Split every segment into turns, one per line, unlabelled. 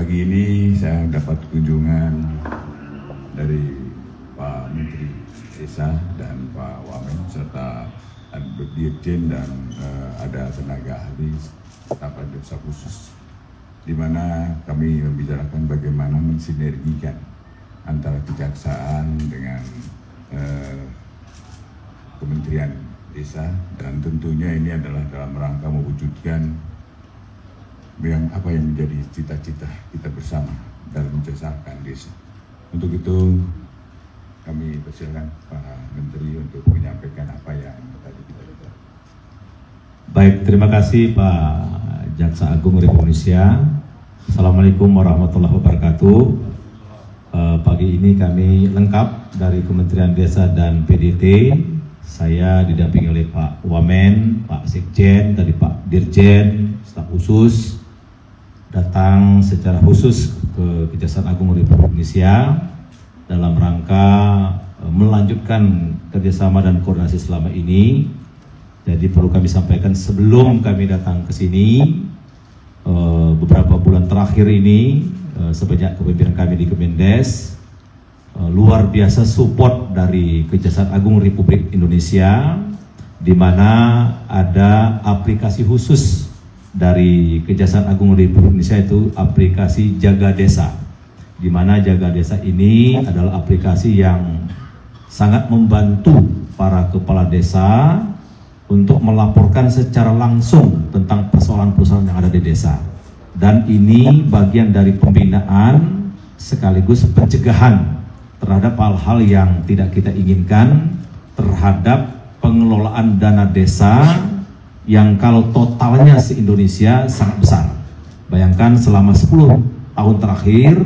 Pagi ini saya dapat kunjungan dari Pak Menteri Desa dan Pak Wamen serta Dirjen dan ada tenaga ahli staf desa khusus, di mana kami membicarakan bagaimana mensinergikan antara kejaksaan dengan Kementerian Desa, dan tentunya ini adalah dalam rangka mewujudkan apa yang menjadi cita-cita kita bersama dalam mencesakan desa. Untuk itu kami persilakan Pak Menteri untuk menyampaikan apa yang tadi kita lihat.
Baik, terima kasih Pak Jaksa Agung Republik Indonesia. Assalamualaikum warahmatullahi wabarakatuh. Pagi ini kami lengkap dari Kementerian Desa dan PDT. Saya didampingi oleh Pak Wamen, Pak Sekjen, tadi Pak Dirjen, staf khusus, datang secara khusus ke Kejaksaan Agung Republik Indonesia dalam rangka melanjutkan kerjasama dan koordinasi selama ini. Jadi perlu kami sampaikan sebelum kami datang ke sini, beberapa bulan terakhir ini sebanyak kepemimpinan kami di Kemendes, luar biasa support dari Kejaksaan Agung Republik Indonesia, di mana ada aplikasi khusus dari Kejaksaan Agung Republik Indonesia, itu aplikasi Jaga Desa, di mana Jaga Desa ini adalah aplikasi yang sangat membantu para kepala desa untuk melaporkan secara langsung tentang persoalan-persoalan yang ada di desa. Dan ini bagian dari pembinaan sekaligus pencegahan terhadap hal-hal yang tidak kita inginkan terhadap pengelolaan dana desa yang kalau totalnya se-Indonesia sangat besar. Bayangkan selama 10 tahun terakhir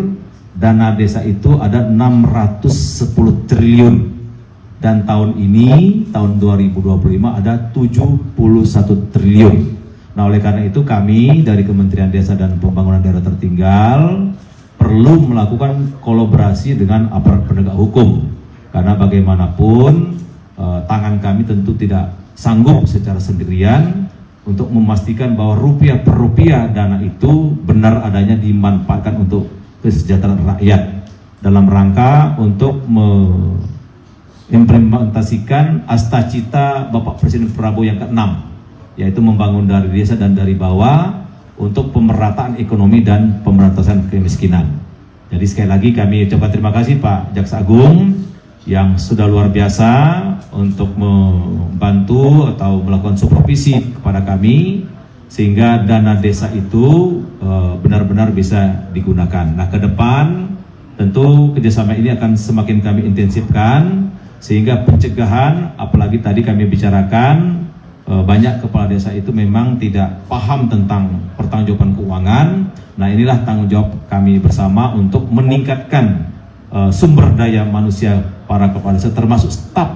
dana desa itu ada 610 triliun, dan tahun ini, tahun 2025 ada 71 triliun. Nah, oleh karena itu kami dari Kementerian Desa dan Pembangunan Daerah Tertinggal perlu melakukan kolaborasi dengan aparat penegak hukum, karena bagaimanapun tangan kami tentu tidak sanggup secara sendirian untuk memastikan bahwa rupiah per rupiah dana itu benar adanya dimanfaatkan untuk kesejahteraan rakyat dalam rangka untuk mengimplementasikan Astacita Bapak Presiden Prabowo yang ke-6, yaitu membangun dari desa dan dari bawah untuk pemerataan ekonomi dan pemberantasan kemiskinan. Jadi sekali lagi kami ucapkan terima kasih Pak Jaksa Agung yang sudah luar biasa untuk membantu atau melakukan supervisi kepada kami sehingga dana desa itu benar-benar bisa digunakan. Nah, ke depan tentu kerjasama ini akan semakin kami intensifkan sehingga pencegahan, apalagi tadi kami bicarakan banyak kepala desa itu memang tidak paham tentang pertanggungjawaban keuangan. Nah, inilah tanggung jawab kami bersama untuk meningkatkan sumber daya manusia para kepala desa termasuk staf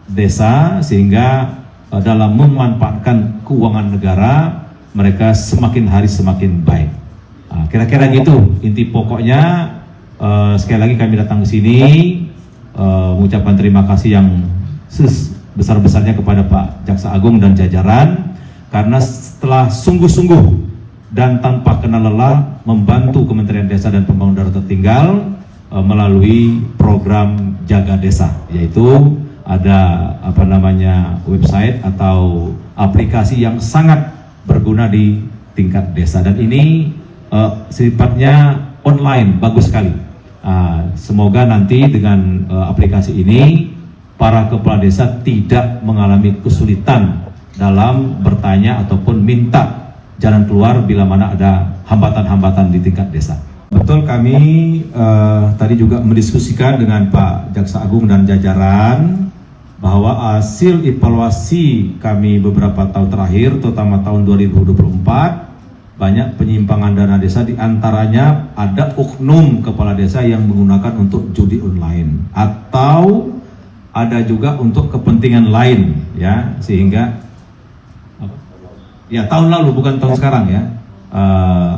desa, sehingga dalam memanfaatkan keuangan negara mereka semakin hari semakin baik. Nah, kira-kira gitu inti pokoknya. Sekali lagi kami datang ke sini mengucapkan terima kasih yang besar-besarnya kepada Pak Jaksa Agung dan jajaran, karena setelah sungguh-sungguh dan tanpa kenal lelah membantu Kementerian Desa dan Pembangunan Daerah Tertinggal melalui program Jaga Desa, yaitu ada website atau aplikasi yang sangat berguna di tingkat desa, dan ini sifatnya online, bagus sekali. Semoga nanti dengan aplikasi ini para kepala desa tidak mengalami kesulitan dalam bertanya ataupun minta jalan keluar bila mana ada hambatan-hambatan di tingkat desa. Betul, kami tadi juga mendiskusikan dengan Pak Jaksa Agung dan jajaran bahwa hasil evaluasi kami beberapa tahun terakhir, terutama tahun 2024, banyak penyimpangan dana desa, diantaranya ada oknum kepala desa yang menggunakan untuk judi online atau ada juga untuk kepentingan lain, ya, sehingga ya tahun lalu bukan tahun sekarang ya,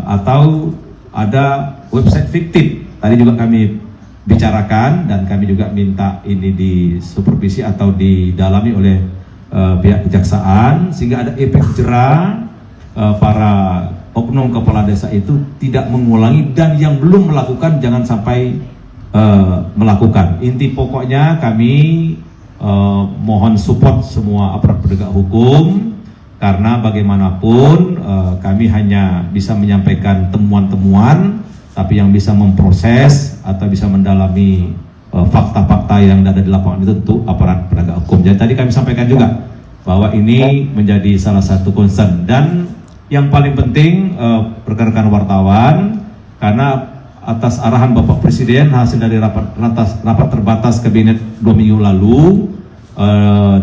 atau ada website fiktif. Tadi juga kami bicarakan dan kami juga minta ini disupervisi atau didalami oleh pihak kejaksaan sehingga ada efek jera para oknum kepala desa itu tidak mengulangi, dan yang belum melakukan jangan sampai melakukan. Inti pokoknya kami mohon support semua aparat penegak hukum, karena bagaimanapun kami hanya bisa menyampaikan temuan-temuan, tapi yang bisa memproses atau bisa mendalami fakta-fakta yang ada di lapangan itu tentu aparat penegak hukum. Jadi tadi kami sampaikan juga bahwa ini menjadi salah satu concern, dan yang paling penting rekan-rekan wartawan, karena atas arahan Bapak Presiden hasil dari rapat terbatas kabinet 2 minggu lalu,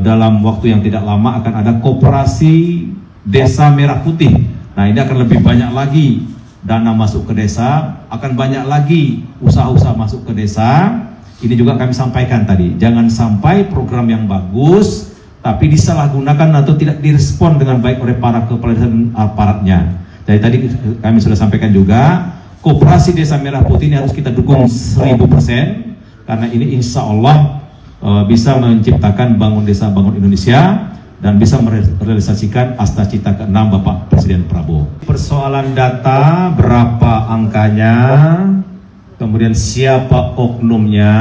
dalam waktu yang tidak lama akan ada koperasi desa merah putih. Nah, ini akan lebih banyak lagi dana masuk ke desa, akan banyak lagi usaha-usaha masuk ke desa. Ini juga kami sampaikan tadi, jangan sampai program yang bagus tapi disalahgunakan atau tidak direspon dengan baik oleh para kepala desa dan aparatnya. Jadi tadi kami sudah sampaikan juga, koperasi desa merah putih ini harus kita dukung 1000%, karena ini insya Allah bisa menciptakan bangun desa, bangun Indonesia, dan bisa merealisasikan Astacita ke-6 Bapak Presiden Prabowo. Persoalan data, berapa angkanya, kemudian siapa oknumnya,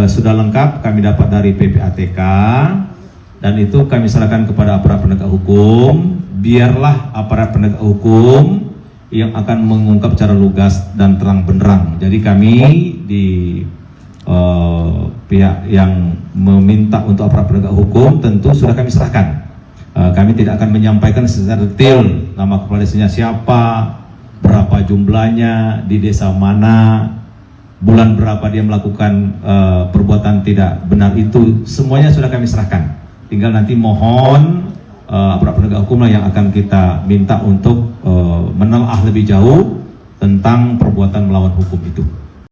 sudah lengkap kami dapat dari PPATK, dan itu kami serahkan kepada aparat penegak hukum. Biarlah aparat penegak hukum yang akan mengungkap secara lugas dan terang benderang. Jadi kami di pihak yang meminta untuk aparat penegak hukum tentu sudah kami serahkan. Kami tidak akan menyampaikan secara detail nama kepala desanya siapa, berapa jumlahnya, di desa mana, bulan berapa dia melakukan perbuatan tidak benar, itu semuanya sudah kami serahkan. Tinggal nanti mohon aparat penegak hukum lah yang akan kita minta untuk menelaah lebih jauh tentang perbuatan melawan hukum itu.